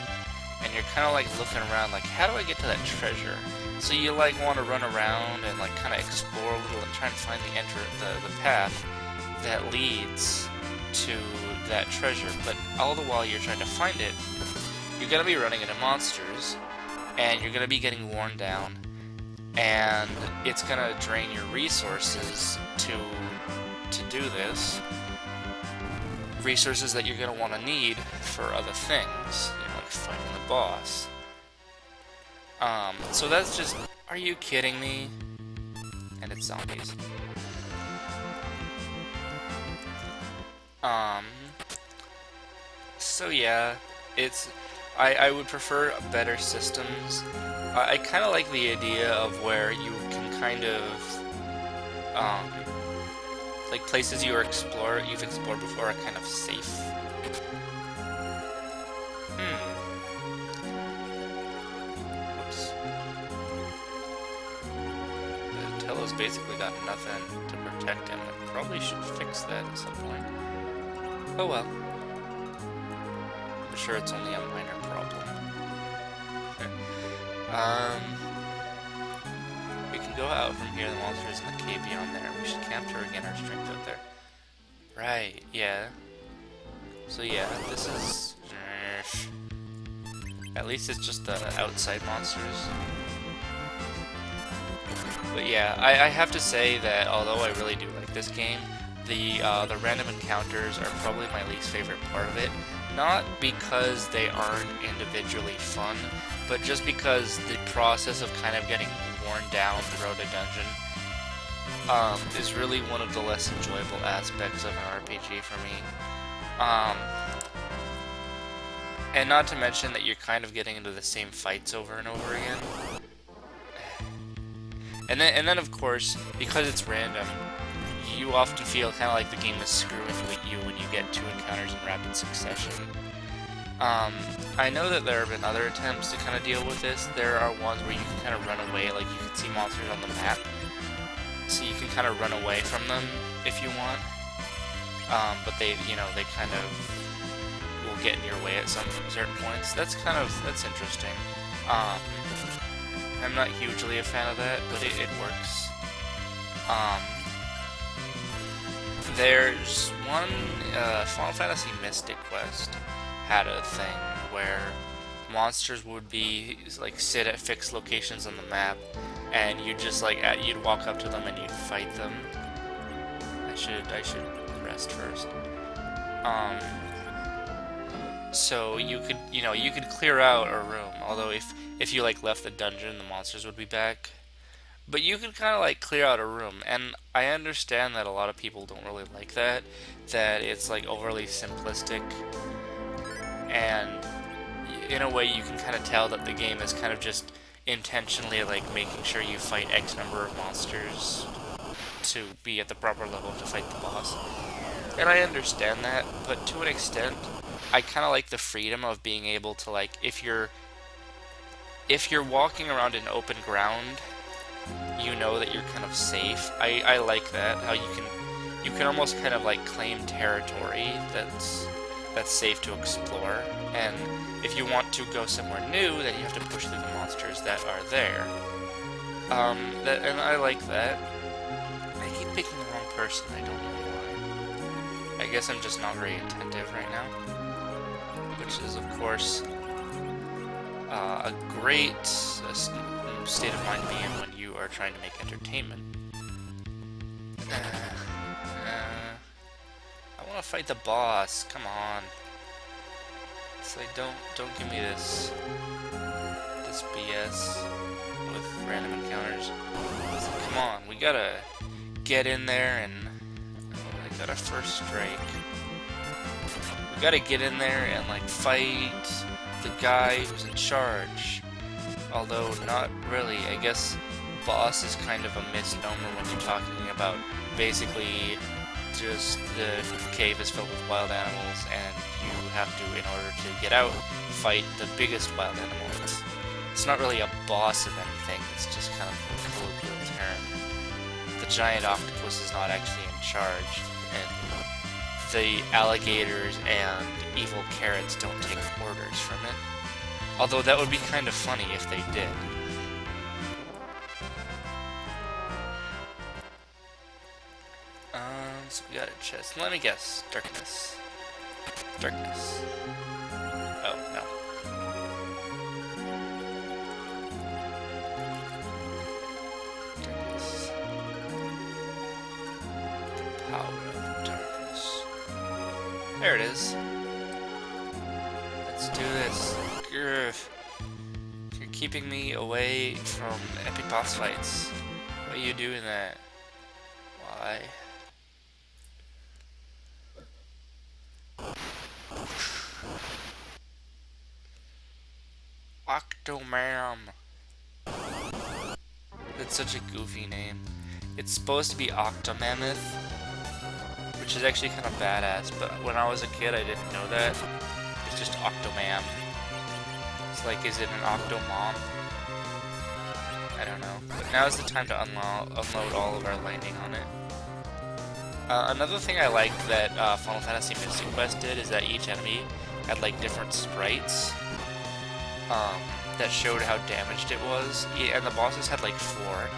and you're kind of like looking around like, how do I get to that treasure? So you like want to run around and like kind of explore a little and try and find the path that leads to that treasure, but all the while you're trying to find it, you're gonna be running into monsters, and you're gonna be getting worn down, and it's gonna drain your resources to do this. Resources that you're gonna want to need for other things, you know, like fighting the boss. So that's just, are you kidding me? And it's zombies. So yeah, I would prefer better systems. I kind of like the idea of where you can kind of, like places you've explored before are kind of safe. Whoops. Tello's basically got nothing to protect him. I probably should fix that at some point. Oh well. I'm sure it's only a minor problem. We can go out from here. The monster is in the cave beyond there. We should camp to regain our strength out there. Right, yeah. So yeah, this is... at least it's just the outside monsters. But yeah, I have to say that although I really do like this game, the random encounters are probably my least favorite part of it. Not because they aren't individually fun, but just because the process of kind of getting worn down throughout a dungeon is really one of the less enjoyable aspects of an RPG for me. Um, and not to mention that you're kind of getting into the same fights over and over again. And then of course, because it's random, you often feel kind of like the game is screwing with you when you get 2 encounters in rapid succession. I know that there have been other attempts to kind of deal with this. There are ones where you can kind of run away, like you can see monsters on the map, so you can kind of run away from them if you want. But they kind of will get in your way at some certain points. That's interesting. I'm not hugely a fan of that, but it works. There's one, Final Fantasy Mystic Quest had a thing where monsters would be, like, sit at fixed locations on the map, and you'd just, like, you'd walk up to them and you'd fight them. I should rest first. So you could clear out a room, although if you, like, left the dungeon, the monsters would be back. But you can kind of, like, clear out a room, and I understand that a lot of people don't really like that it's, like, overly simplistic, and in a way you can kind of tell that the game is kind of just intentionally, like, making sure you fight X number of monsters to be at the proper level to fight the boss. And I understand that, but to an extent, I kind of like the freedom of being able to, like, if you're walking around in open ground, you know that you're kind of safe. I like that, how you can almost kind of, like, claim territory that's safe to explore, and if you want to go somewhere new, then you have to push through the monsters that are there. And I like that. I keep picking the wrong person, I don't know why. I guess I'm just not very attentive right now, which is, of course, a great state of mind to be in when you are trying to make entertainment. I want to fight the boss. Come on. It's like, don't give me this BS with random encounters. It's like, come on, we gotta get in there and I got a first strike. We gotta get in there and, like, fight the guy who's in charge. Although not really. I guess boss is kind of a misnomer when you're talking about basically just the cave is filled with wild animals and you have to, in order to get out, fight the biggest wild animal. It's not really a boss of anything, it's just kind of a colloquial term. The giant octopus is not actually in charge, and the alligators and evil carrots don't take orders from it. Although that would be kind of funny if they did. So we got a chest. Let me guess. Darkness. Darkness. Oh, no. Darkness. Power of darkness. There it is. Let's do this. Grr. You're keeping me away from epic boss fights. Why are you doing that? Why? Octomam. That's such a goofy name. It's supposed to be Octomammoth, which is actually kind of badass, but when I was a kid I didn't know that. It's just Octomam. It's like, is it an Octomom? I don't know. But now is the time to unload all of our lightning on it. Another thing I liked that Final Fantasy Mystic Quest did is that each enemy had, like, different sprites that showed how damaged it was, and the bosses had, like, 4.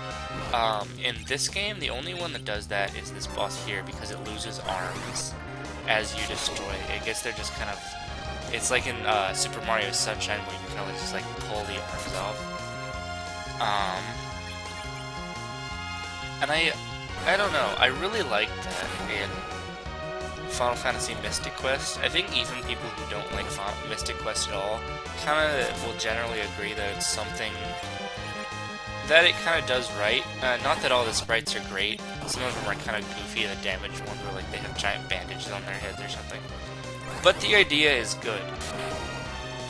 In this game, the only one that does that is this boss here, because it loses arms as you destroy it. I guess they're just kind of... It's like in Super Mario Sunshine, where you can kind of just, like, pull the arms off. And I don't know, I really liked that in Final Fantasy Mystic Quest. I think even people who don't like Mystic Quest at all kind of will generally agree that it's something that it kind of does right. Not that all the sprites are great. Some of them are kind of goofy. The damaged ones where, like, they have giant bandages on their heads or something. But the idea is good.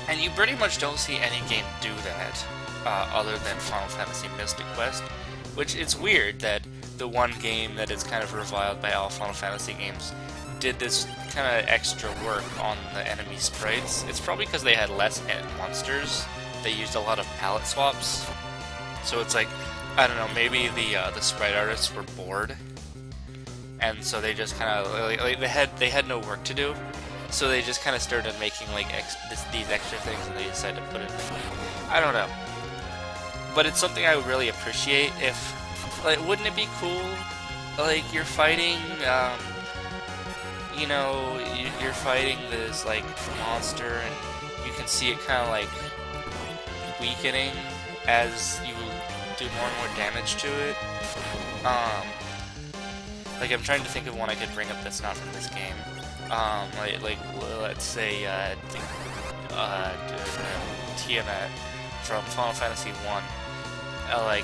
And you pretty much don't see any game do that, other than Final Fantasy Mystic Quest, which it's weird that the one game that is kind of reviled by all Final Fantasy games did this kind of extra work on the enemy sprites. It's probably because they had less monsters. They used a lot of palette swaps. So it's like, I don't know, maybe the sprite artists were bored, and so they just kind of like they had no work to do, so they just kind of started making like these extra things, and they decided to put it in. I don't know, but it's something I would really appreciate if, like, wouldn't it be cool? Like you're fighting, you know, you're fighting this like monster, and you can see it kind of like weakening as you do more and more damage to it. Like I'm trying to think of one I could bring up that's not from this game. Like let's say Tiamat from Final Fantasy 1. Like,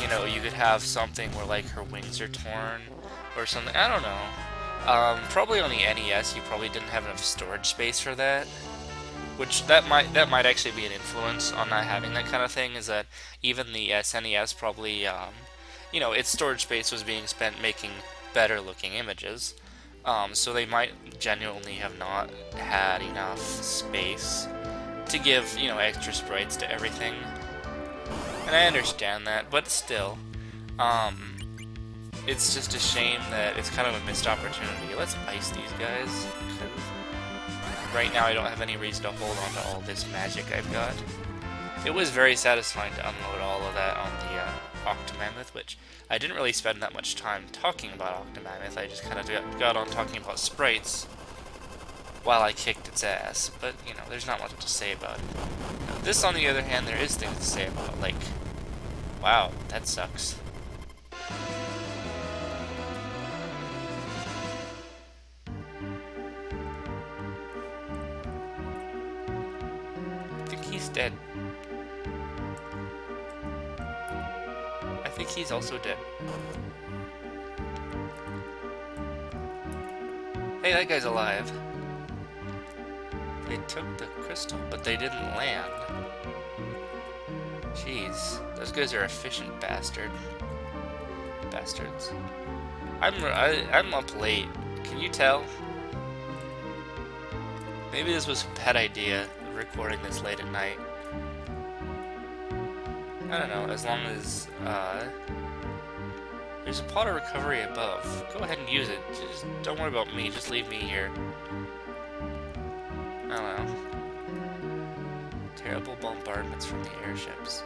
you know, you could have something where like her wings are torn or something. I don't know. Probably on the NES, you probably didn't have enough storage space for that. Which that might actually be an influence on not having that kind of thing. Is that even the SNES probably, you know, its storage space was being spent making better looking images. So they might genuinely have not had enough space to give, you know, extra sprites to everything. And I understand that, but still, it's just a shame that it's kind of a missed opportunity. Let's ice these guys. Right now I don't have any reason to hold on to all this magic I've got. It was very satisfying to unload all of that on the Octomammoth, which I didn't really spend that much time talking about Octomammoth. I just kind of got on talking about sprites while I kicked its ass, but, you know, there's not much to say about it. Now, this, on the other hand, there is things to say about, like, wow, that sucks. I think he's dead. I think he's also dead. Hey, that guy's alive. They took the crystal, but they didn't land. Jeez, those guys are efficient bastards. I'm up late. Can you tell? Maybe this was a bad idea, recording this late at night. I don't know, as long as, there's a pot of recovery above. Go ahead and use it. Just don't worry about me, just leave me here. I don't know. Terrible bombardments from the airships.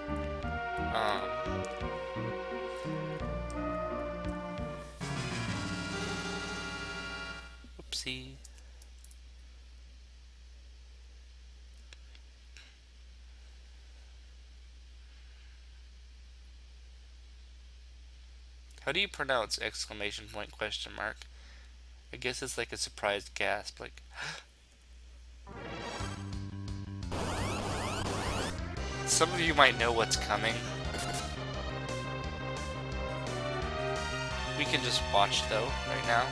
Whoopsie. How do you pronounce exclamation point question mark? I guess it's like a surprised gasp, like some of you might know what's coming. We can just watch though, right now.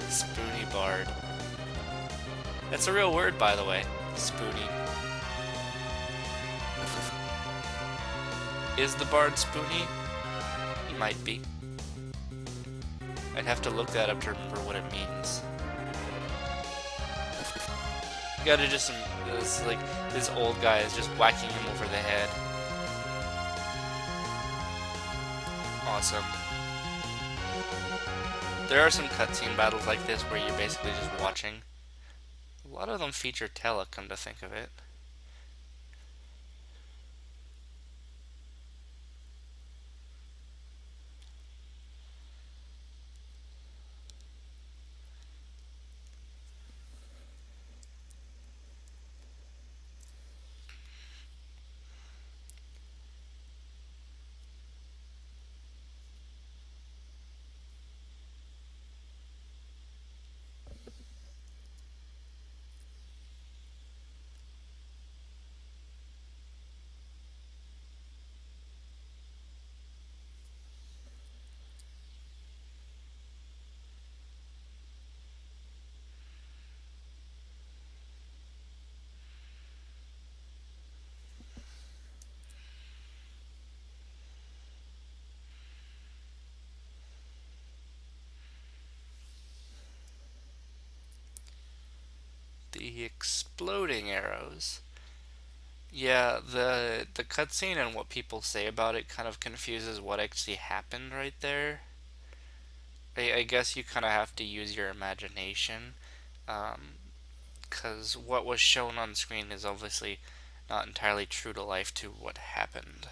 Spoony Bard. That's a real word, by the way. Spoony. Is the Bard spoony? He might be. I'd have to look that up to remember what it means. You gotta just, this old guy is just whacking him over the head. Awesome. There are some cutscene battles like this where you're basically just watching. A lot of them feature Tela, come to think of it. The exploding arrows. Yeah, the cutscene and what people say about it kind of confuses what actually happened right there. I guess you kind of have to use your imagination, because what was shown on screen is obviously not entirely true to life to what happened.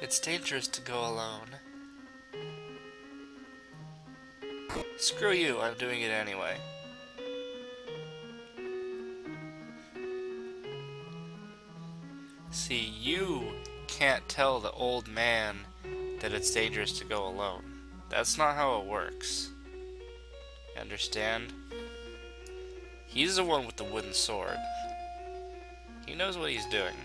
It's dangerous to go alone. Screw you, I'm doing it anyway. See, you can't tell the old man that it's dangerous to go alone. That's not how it works. You understand? He's the one with the wooden sword. He knows what he's doing.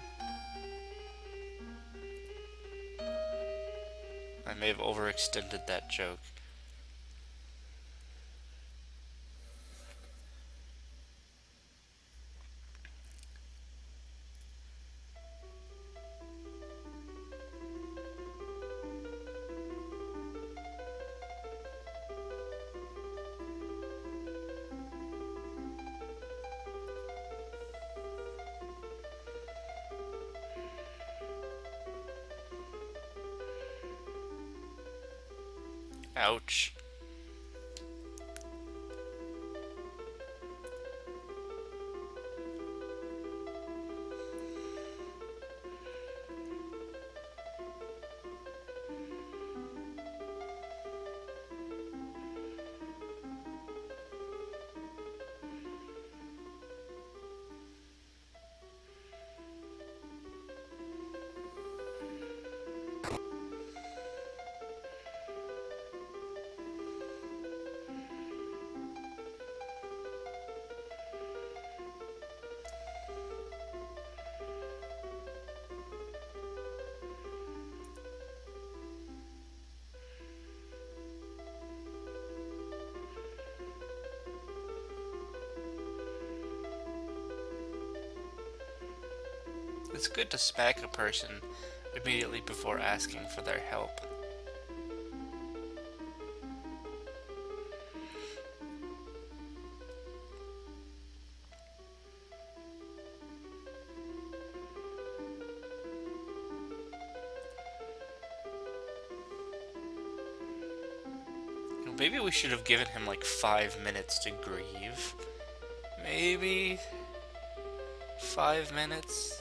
I may have overextended that joke. Ouch. It's good to smack a person immediately before asking for their help. Maybe we should have given him like 5 minutes to grieve. Maybe 5 minutes?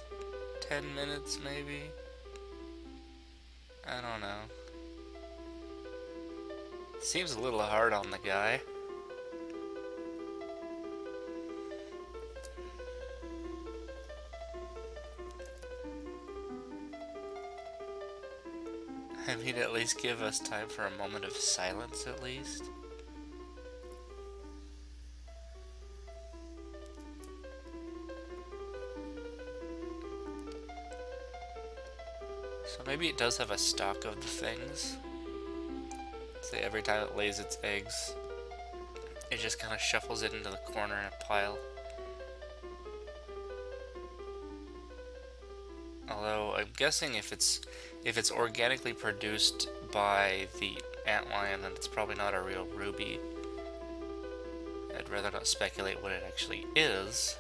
10 minutes, maybe? I don't know. Seems a little hard on the guy. I mean, at least give us time for a moment of silence, at least. So maybe it does have a stock of the things. Say every time it lays its eggs, it just kind of shuffles it into the corner in a pile. Although I'm guessing if it's organically produced by the antlion, then it's probably not a real ruby. I'd rather not speculate what it actually is.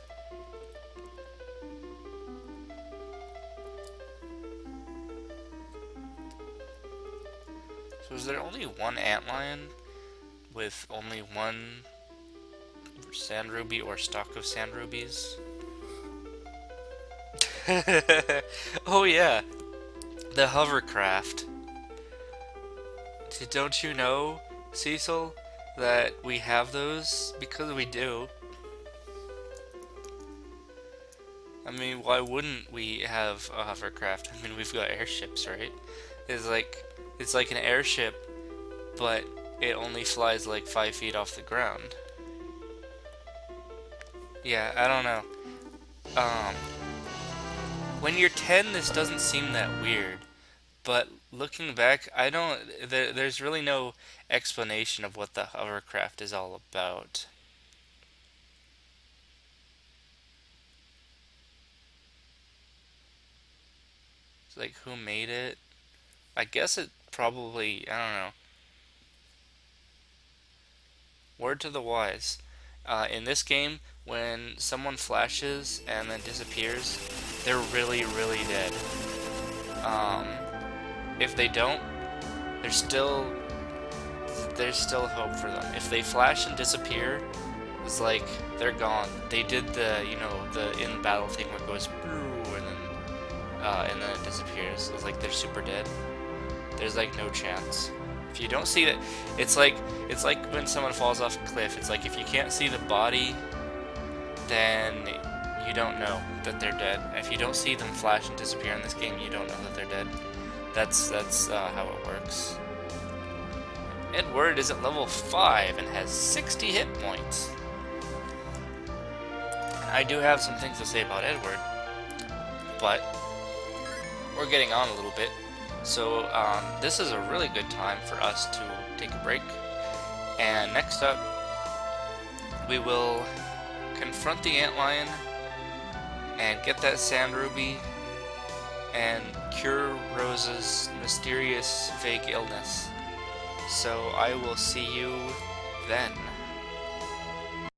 So is there only one antlion with only one sand ruby or stock of sand rubies? Oh yeah, The hovercraft. Don't you know, Cecil, that we have those? Because we do. I mean, why wouldn't we have a hovercraft? I mean, we've got airships, right? It's like an airship, but it only flies like 5 feet off the ground. Yeah, I don't know. Um, when you're 10, this doesn't seem that weird. But looking back, I don't. There's really no explanation of what the hovercraft is all about. It's like, who made it? I guess it probably. I don't know. Word to the wise. In this game, when someone flashes and then disappears, they're really, really dead. Um, if they don't, there's still hope for them. If they flash and disappear, it's like they're gone. They did the the in battle thing where it goes and then it disappears. It's like they're super dead. There's like no chance. If you don't see it, it's like when someone falls off a cliff. It's like if you can't see the body, then you don't know that they're dead. If you don't see them flash and disappear in this game, you don't know that they're dead. That's how it works. Edward is at level 5 and has 60 hit points. I do have some things to say about Edward, but we're getting on a little bit. So this is a really good time for us to take a break. And next up, we will confront the antlion and get that sand ruby and cure Rose's mysterious vague illness. So I will see you then.